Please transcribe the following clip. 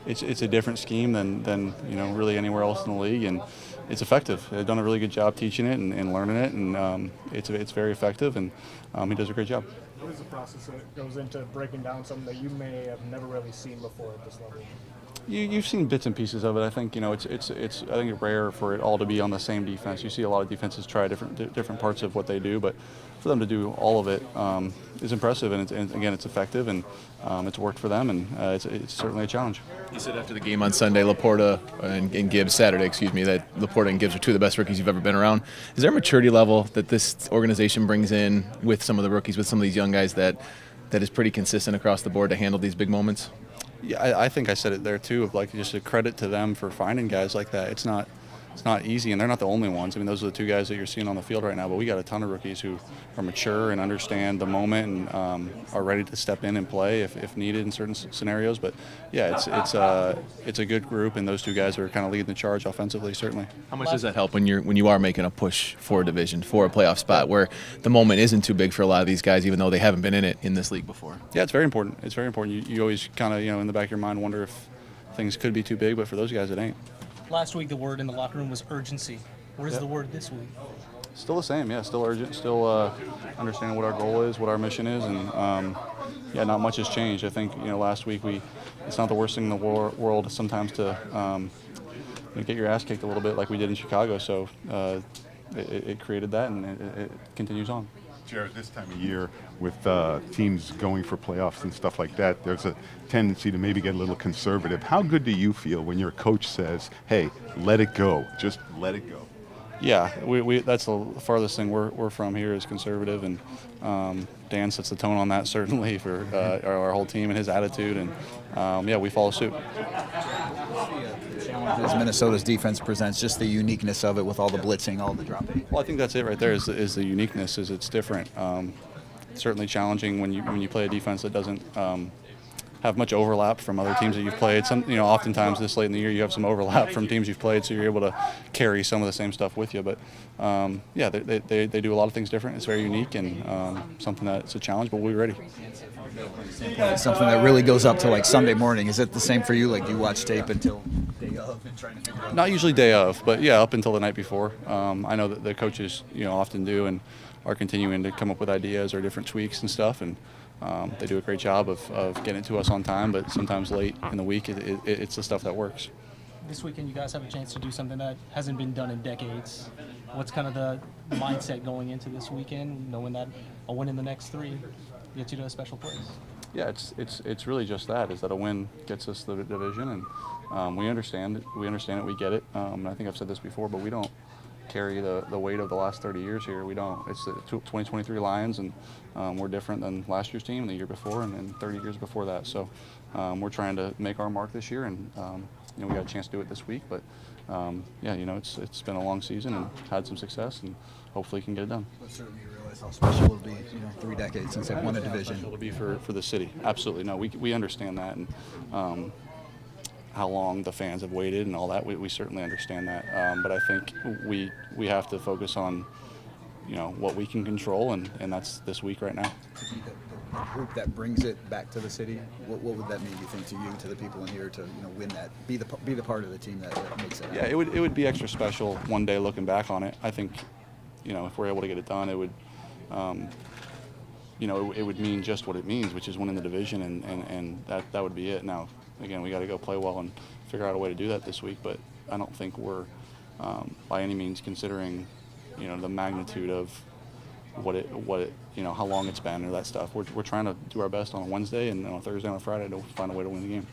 It's a different scheme than really anywhere else in the league, and it's effective. They've done a really good job teaching it and learning it, and it's very effective, and he does a great job. What is the process that goes into breaking down something that you may have never really seen before at this level? You've seen bits and pieces of it. I think it's I think it's rare for it all to be on the same defense. You see a lot of defenses try different parts of what they do, but for them to do all of it is impressive, and again it's effective, and it's worked for them, and it's certainly a challenge. You said after the game on Sunday, Laporta and Gibbs, Saturday, that Laporta and Gibbs are two of the best rookies you've ever been around. Is there a maturity level that this organization brings in with some of the rookies, with some of these young guys that is pretty consistent across the board to handle these big moments? Yeah, I think I said it there too. Of like just a credit to them for finding guys like that. It's not easy, and they're not the only ones. I mean, those are the two guys that you're seeing on the field right now. But we got a ton of rookies who are mature and understand the moment and are ready to step in and play if needed in certain scenarios. But yeah, it's a good group, and those two guys are kind of leading the charge offensively, certainly. How much does that help when you are making a push for a division, for a playoff spot, where the moment isn't too big for a lot of these guys, even though they haven't been in it in this league before? Yeah, it's very important. It's very important. You always kind of in the back of your mind wonder if things could be too big, but for those guys it ain't. Last week, the word in the locker room was urgency. Where's the word this week? Still the same, yeah. Still urgent. Still understanding what our goal is, what our mission is, and not much has changed. I think last week it's not the worst thing in the world sometimes to get your ass kicked a little bit like we did in Chicago. So it created that, and it continues on. Jared, this time of year with teams going for playoffs and stuff like that, there's a tendency to maybe get a little conservative. How good do you feel when your coach says, hey, let it go, just let it go? Yeah, we that's the farthest thing we're from here is conservative, and Dan sets the tone on that certainly for our whole team and his attitude, and we follow suit. Challenges Minnesota's defense presents, just the uniqueness of it with all the blitzing, all the dropping. Well, I think that's it right there. Is the uniqueness? Is it's different. Certainly challenging when you play a defense that doesn't have much overlap from other teams that you've played. Oftentimes this late in the year you have some overlap from teams you've played, so you're able to carry some of the same stuff with you. But they do a lot of things different. It's very unique and something that's a challenge, but we'll be ready. Something that really goes up to like Sunday morning. Is it the same for you? Like, do you watch tape until day of and trying to figure out? Not usually day of, but yeah, up until the night before. I know that the coaches often do and are continuing to come up with ideas or different tweaks and stuff, and they do a great job of getting it to us on time, but sometimes late in the week it's the stuff that works. This weekend you guys have a chance to do something that hasn't been done in decades. What's kind of the mindset going into this weekend, knowing that a win in the next three gets you to a special place? Yeah, it's really just that, is that a win gets us the division, and we understand it, we get it. I think I've said this before, but we don't carry the weight of the last 30 years here. We don't. It's the 2023 Lions, and we're different than last year's team, the year before, and 30 years before that. So we're trying to make our mark this year, and we got a chance to do it this week. But it's been a long season and had some success, and hopefully can get it done. But certainly you realize how special it'll be. 3 decades since they've won a division. It'll be for the city. Absolutely. No, we understand that, and how long the fans have waited and all that. We certainly understand that. But I think we have to focus on what we can control, and that's this week right now. To be the group that brings it back to the city, what would that mean, you think, to you, to the people in here, to win that, be the part of the team that makes it happen? Yeah, it would be extra special one day looking back on it. I think if we're able to get it done, it would it would mean just what it means, which is winning the division, and that would be it. Now, again, we got to go play well and figure out a way to do that this week, but I don't think we're by any means considering the magnitude of what it how long it's been or that stuff. We're trying to do our best on a Wednesday and on a Thursday and a Friday to find a way to win the game.